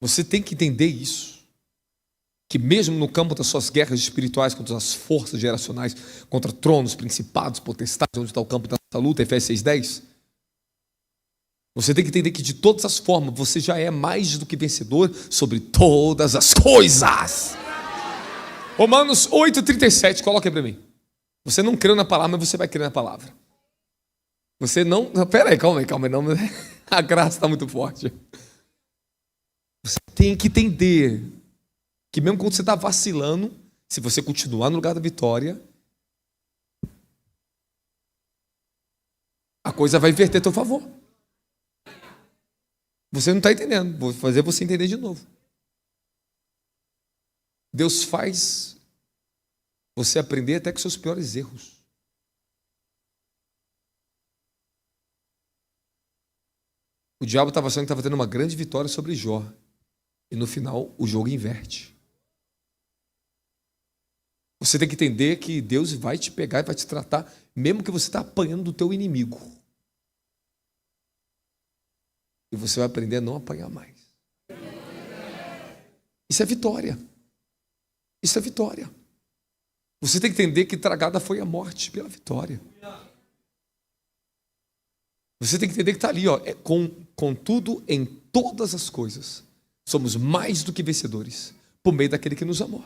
Você tem que entender isso. Que mesmo no campo das suas guerras espirituais contra as forças geracionais, contra tronos, principados, potestades, onde está o campo da nossa luta, Efésios 6:10, você tem que entender que de todas as formas você já é mais do que vencedor sobre todas as coisas. Romanos 8:37, coloca aí para mim. Você não creu na palavra, mas você vai crer na palavra. Você não... Pera aí, calma aí, não. A graça está muito forte. Você tem que entender que mesmo quando você está vacilando, se você continuar no lugar da vitória, a coisa vai inverter a teu favor. Você não está entendendo. Vou fazer você entender de novo. Deus faz você aprender até com seus piores erros. O diabo estava achando que estava tendo uma grande vitória sobre Jó. E no final, o jogo inverte. Você tem que entender que Deus vai te pegar e vai te tratar, mesmo que você está apanhando do teu inimigo. E você vai aprender a não apanhar mais. Isso é vitória. Isso é vitória. Você tem que entender que tragada foi a morte pela vitória. Você tem que entender que está ali, contudo, em todas as coisas, somos mais do que vencedores, por meio daquele que nos amou.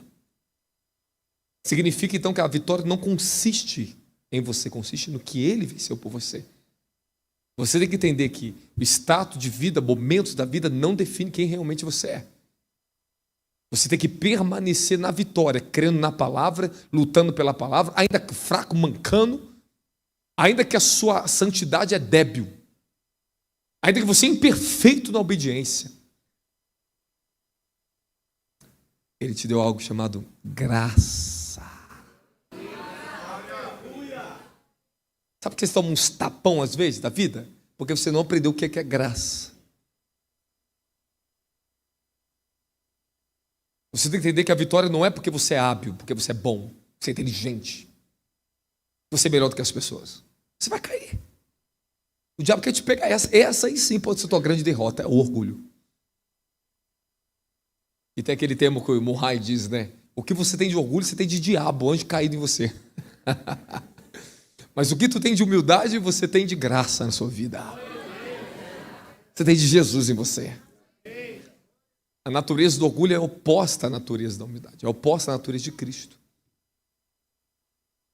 Significa então que a vitória não consiste em você, consiste no que ele venceu por você. Você tem que entender que o status de vida, momentos da vida, não define quem realmente você é. Você tem que permanecer na vitória, crendo na palavra, lutando pela palavra, ainda fraco, mancando, ainda que a sua santidade é débil, ainda que você é imperfeito na obediência. Ele te deu algo chamado graça. Sabe que vocês tomam uns tapão às vezes da vida? Porque você não aprendeu o que é graça. Você tem que entender que a vitória não é porque você é hábil, porque você é bom, você é inteligente, você é melhor do que as pessoas. Você vai cair. O diabo quer te pegar. Essa aí sim pode ser a tua grande derrota, é o orgulho. E tem aquele termo que o Murray diz, né? O que você tem de orgulho, você tem de diabo, anjo caído em você. Mas o que tu tem de humildade, você tem de graça na sua vida. Você tem de Jesus em você. A natureza do orgulho é oposta à natureza da humildade, é oposta à natureza de Cristo.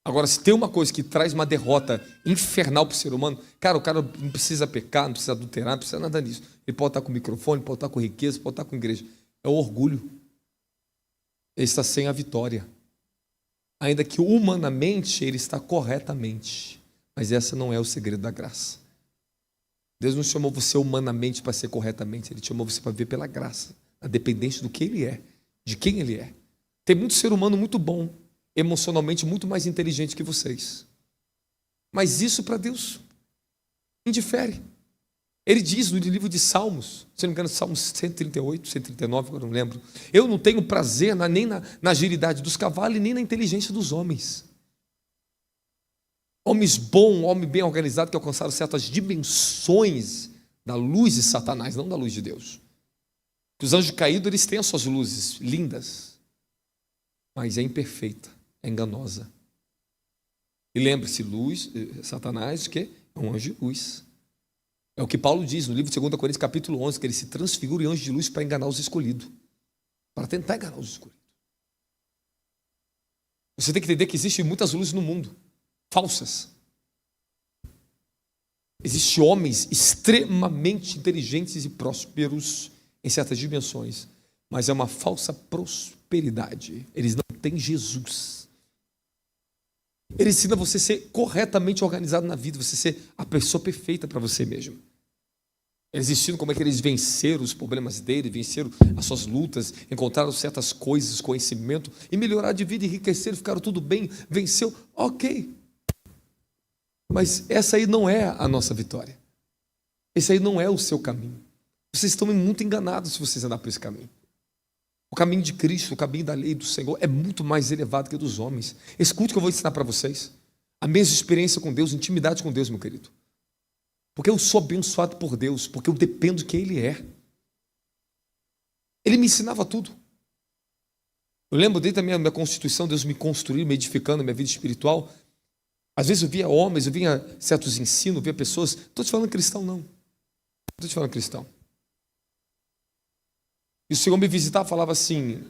Agora, se tem uma coisa que traz uma derrota infernal para o ser humano, o cara não precisa pecar, não precisa adulterar, não precisa nada disso. Ele pode estar com microfone, pode estar com riqueza, pode estar com igreja. É o orgulho. Ele está sem a vitória. Ainda que humanamente ele está corretamente. Mas esse não é o segredo da graça. Deus não chamou você humanamente para ser corretamente. Ele chamou você para viver pela graça. A dependência do que ele é, de quem ele é. Tem muito ser humano muito bom, emocionalmente muito mais inteligente que vocês. Mas isso para Deus indifere. Ele diz no livro de Salmos, se não me engano, Salmos 138, 139, agora não lembro. Eu não tenho prazer nem na agilidade dos cavalos, nem na inteligência dos homens. Homens bons, homem bem organizado, que alcançaram certas dimensões da luz de Satanás, não da luz de Deus. Os anjos caídos, eles têm as suas luzes lindas, mas é imperfeita, é enganosa. E lembre-se, Satanás, o quê? É um anjo de luz. É o que Paulo diz no livro de 2 Coríntios, capítulo 11, que ele se transfigura em anjo de luz para enganar os escolhidos. Para tentar enganar os escolhidos. Você tem que entender que existem muitas luzes no mundo, falsas. Existem homens extremamente inteligentes e prósperos em certas dimensões, mas é uma falsa prosperidade. Eles não têm Jesus. Ele ensina você a ser corretamente organizado na vida, você ser a pessoa perfeita para você mesmo. Eles ensinam como é que eles venceram os problemas dele, venceram as suas lutas, encontraram certas coisas, conhecimento, e melhoraram de vida, enriqueceram, ficaram tudo bem, venceu, ok. Mas essa aí não é a nossa vitória. Esse aí não é o seu caminho. Vocês estão muito enganados se vocês andarem por esse caminho. O caminho de Cristo, o caminho da lei do Senhor é muito mais elevado que o dos homens. Escute o que eu vou ensinar para vocês. A mesma experiência com Deus, intimidade com Deus, meu querido. Porque eu sou abençoado por Deus, porque eu dependo de quem Ele é. Ele me ensinava tudo. Eu lembro desde a minha constituição, Deus me construiu, me edificando a minha vida espiritual. Às vezes eu via homens, eu via certos ensinos, eu via pessoas. Não estou te falando cristão, não. Não estou te falando cristão. E o Senhor me visitava e falava assim: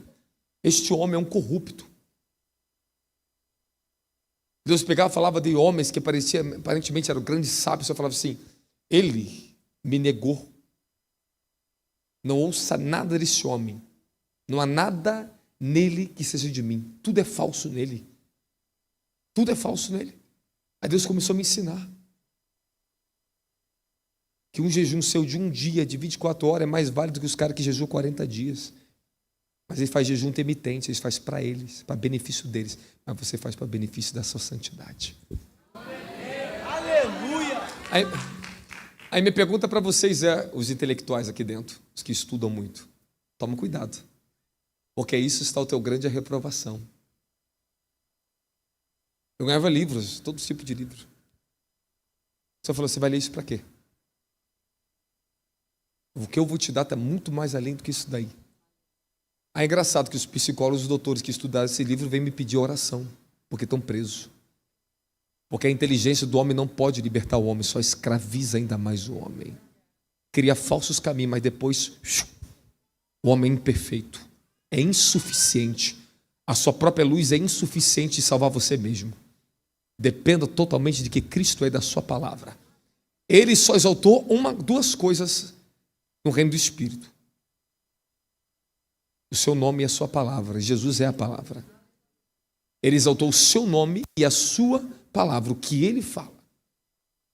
este homem é um corrupto. Deus pegava e falava de homens que aparentemente eram grandes sábios. Eu falava assim: ele me negou. Não ouça nada desse homem. Não há nada nele que seja de mim. Tudo é falso nele. Tudo é falso nele. Aí Deus começou a me ensinar que um jejum seu de um dia, de 24 horas, é mais válido que os caras que jejuam 40 dias. Mas ele faz jejum intermitente, ele faz para eles, para benefício deles. Mas você faz para benefício da sua santidade. Aleluia! Aí minha pergunta para vocês os intelectuais aqui dentro, os que estudam muito, toma cuidado, porque isso está o teu grande reprovação. Eu ganhava livros, todo tipo de livro. Você falou: você vai ler isso para quê? O que eu vou te dar está muito mais além do que isso daí. É engraçado que os psicólogos, os doutores que estudaram esse livro vêm me pedir oração, porque estão presos. Porque a inteligência do homem não pode libertar o homem, só escraviza ainda mais o homem. Cria falsos caminhos, mas depois o homem é imperfeito, é insuficiente. A sua própria luz é insuficiente em salvar você mesmo. Dependa totalmente de que Cristo é da sua palavra. Ele só exaltou duas coisas no reino do Espírito: o seu nome e a sua palavra. Jesus é a palavra. Ele exaltou o seu nome e a sua palavra, o que ele fala.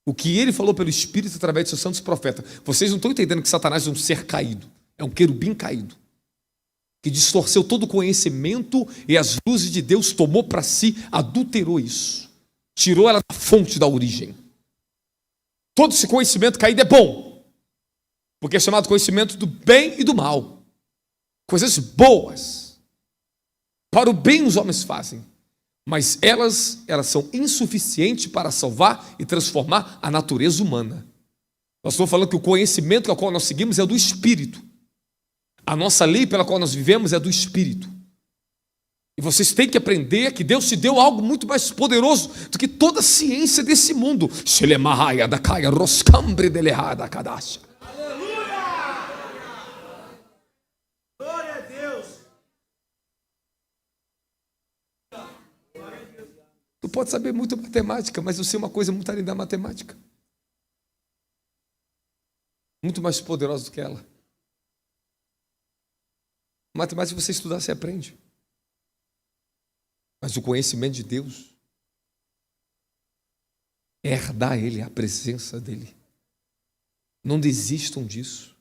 O que ele falou pelo Espírito através de seus santos profetas. Vocês não estão entendendo que Satanás é um ser caído, é um querubim caído, que distorceu todo o conhecimento e as luzes de Deus tomou para si, adulterou isso, tirou ela da fonte, da origem. Todo esse conhecimento caído é bom, porque é chamado conhecimento do bem e do mal. Coisas boas. Para o bem os homens fazem, mas elas são insuficientes para salvar e transformar a natureza humana. Nós estamos falando que o conhecimento com o qual nós seguimos é do Espírito. A nossa lei pela qual nós vivemos é do Espírito. E vocês têm que aprender que Deus te deu algo muito mais poderoso do que toda a ciência desse mundo. Glória a Deus! Tu pode saber muito matemática, mas eu sei uma coisa muito além da matemática. Muito mais poderosa do que ela. Matemática, se você estudar, você aprende. Mas o conhecimento de Deus é herdar Ele, a presença dEle. Não desistam disso.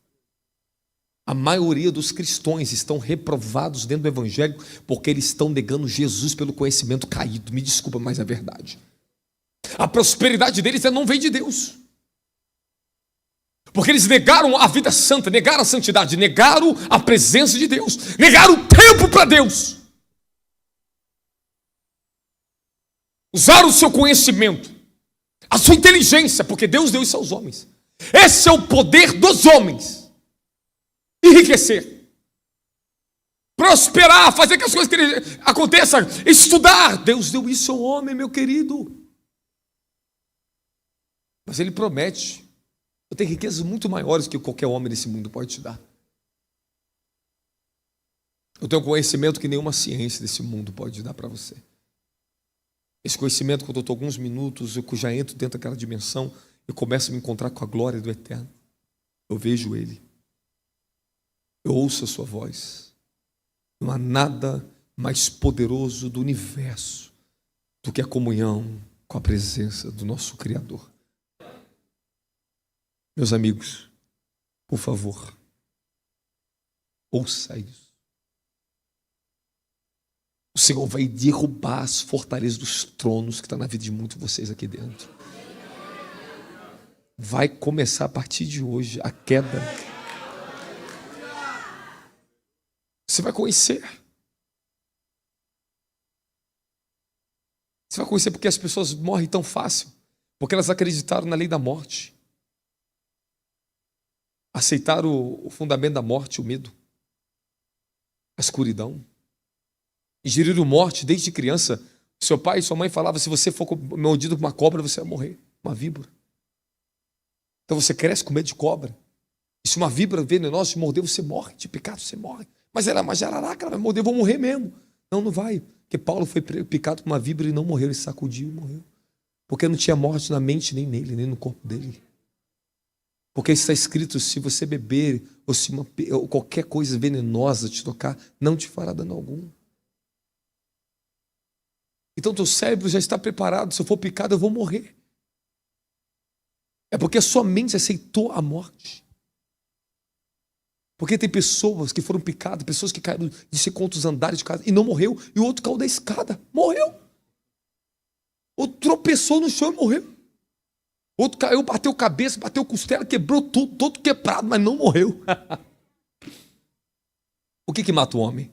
A maioria dos cristãos estão reprovados dentro do Evangelho porque eles estão negando Jesus pelo conhecimento caído. Me desculpa, mas é verdade. A prosperidade deles não vem de Deus. Porque eles negaram a vida santa, negaram a santidade, negaram a presença de Deus, negaram o tempo para Deus. Usaram o seu conhecimento, a sua inteligência, porque Deus deu isso aos homens. Esse é o poder dos homens. Enriquecer, prosperar, fazer que as coisas aconteçam, estudar. Deus deu isso ao homem, meu querido. Mas Ele promete: eu tenho riquezas muito maiores que qualquer homem desse mundo pode te dar. Eu tenho conhecimento que nenhuma ciência desse mundo pode dar para você. Esse conhecimento, quando eu estou alguns minutos, eu já entro dentro daquela dimensão, eu começo a me encontrar com a glória do Eterno. Eu vejo Ele. Eu ouço a sua voz. Não há nada mais poderoso do universo do que a comunhão com a presença do nosso Criador. Meus amigos, por favor, ouça isso. O Senhor vai derrubar as fortalezas dos tronos que estão na vida de muitos de vocês aqui dentro. Vai começar a partir de hoje a queda. Você vai conhecer. Você vai conhecer porque as pessoas morrem tão fácil, porque elas acreditaram na lei da morte. Aceitaram o fundamento da morte, o medo. a escuridão. Ingeriram morte desde criança. Seu pai e sua mãe falavam, se você for mordido por uma cobra, você vai morrer. Uma víbora. Então você cresce com medo de cobra. E se uma víbora venenosa te morder, você morre. De picado, você morre. Mas ela é uma jararaca, ela vai morder, eu vou morrer mesmo. Não, não vai. Porque Paulo foi picado por uma víbora e não morreu. Ele sacudiu e morreu. Porque não tinha morte na mente, nem nele, nem no corpo dele. Porque está escrito, se você beber ou se ou qualquer coisa venenosa te tocar, não te fará dano algum. Então teu cérebro já está preparado, se eu for picado eu vou morrer. É porque a sua mente aceitou a morte. Porque tem pessoas que foram picadas, pessoas que caíram de sei quantos andares de casa e não morreu, e o outro caiu da escada, morreu. Outro tropeçou no chão e morreu. Outro caiu, bateu cabeça, bateu costela, quebrou tudo, todo quebrado, mas não morreu. O que mata o homem?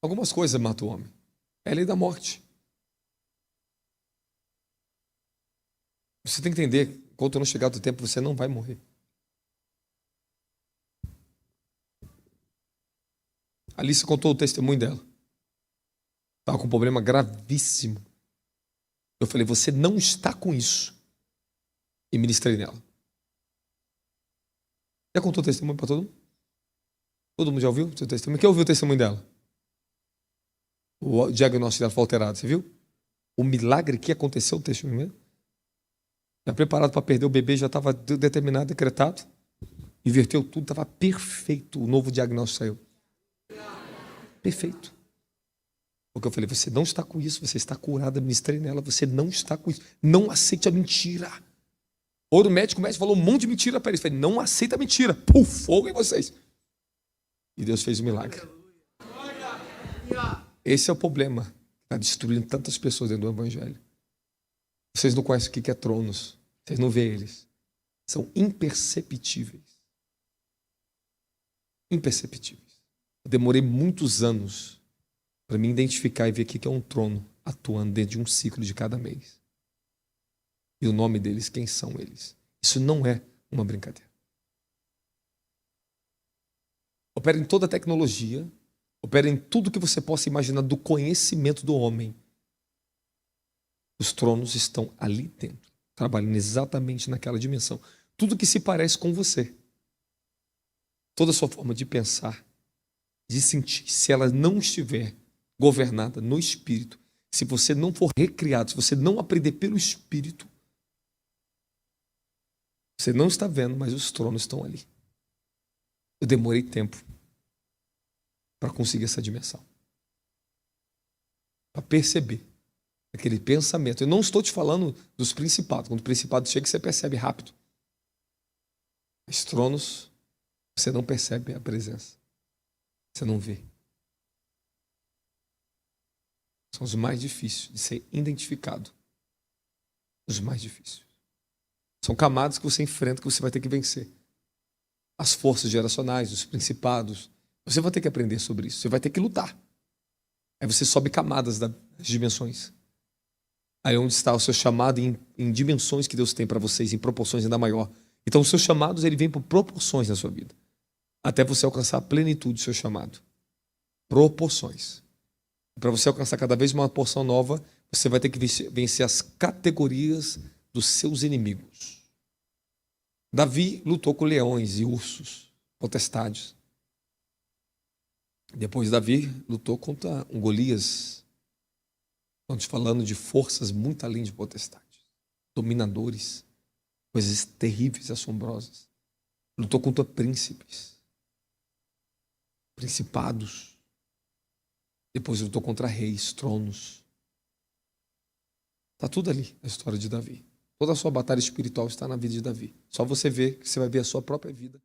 Algumas coisas matam o homem. É a lei da morte. Você tem que entender, enquanto não chegar o tempo, você não vai morrer. Alice contou o testemunho dela. Estava com um problema gravíssimo. Eu falei, você não está com isso. E ministrei nela. Já contou o testemunho para todo mundo? Todo mundo já ouviu o seu testemunho? Quem ouviu o testemunho dela? O diagnóstico dela foi alterado, você viu? O milagre que aconteceu no testemunho. Já preparado para perder o bebê, já estava determinado, decretado. Inverteu tudo, estava perfeito. O novo diagnóstico saiu. Perfeito. Porque eu falei, você não está com isso, você está curada, ministrei nela, você não está com isso. Não aceite a mentira. O médico falou um monte de mentira para eles. Eu falei, não aceita a mentira. Pum, fogo em vocês. E Deus fez o milagre. Esse é o problema. Está destruindo tantas pessoas dentro do evangelho. Vocês não conhecem o que é tronos. Vocês não veem eles. São imperceptíveis. Imperceptíveis. Eu demorei muitos anos para me identificar e ver o que é um trono atuando dentro de um ciclo de cada mês. E o nome deles, quem são eles? Isso não é uma brincadeira. Opera em toda a tecnologia, opera em tudo que você possa imaginar do conhecimento do homem. Os tronos estão ali dentro, trabalhando exatamente naquela dimensão. Tudo que se parece com você. Toda a sua forma de pensar, de sentir, se ela não estiver governada no Espírito, se você não for recriado, se você não aprender pelo Espírito, você não está vendo, mas os tronos estão ali. Eu demorei tempo para conseguir essa dimensão. Para perceber aquele pensamento. Eu não estou te falando dos principados. Quando o principado chega, você percebe rápido. Mas tronos, você não percebe a presença. Você não vê. São os mais difíceis de ser identificado. Os mais difíceis. São camadas que você enfrenta, que você vai ter que vencer. As forças geracionais, os principados. Você vai ter que aprender sobre isso. Você vai ter que lutar. Aí você sobe camadas das dimensões. Aí onde está o seu chamado em dimensões que Deus tem para vocês, em proporções ainda maior. Então os seus chamados, ele vem por proporções na sua vida. Até você alcançar a plenitude do seu chamado. Proporções. Para você alcançar cada vez uma porção nova, você vai ter que vencer as categorias dos seus inimigos. Davi lutou com leões e ursos, potestades. Depois Davi lutou contra um Golias. Estamos falando de forças muito além de potestades. Dominadores. Coisas terríveis, assombrosas. Lutou contra príncipes. Principados. Depois lutou contra reis, tronos. Está tudo ali, a história de Davi. Toda a sua batalha espiritual está na vida de Davi. Só você ver que você vai ver a sua própria vida.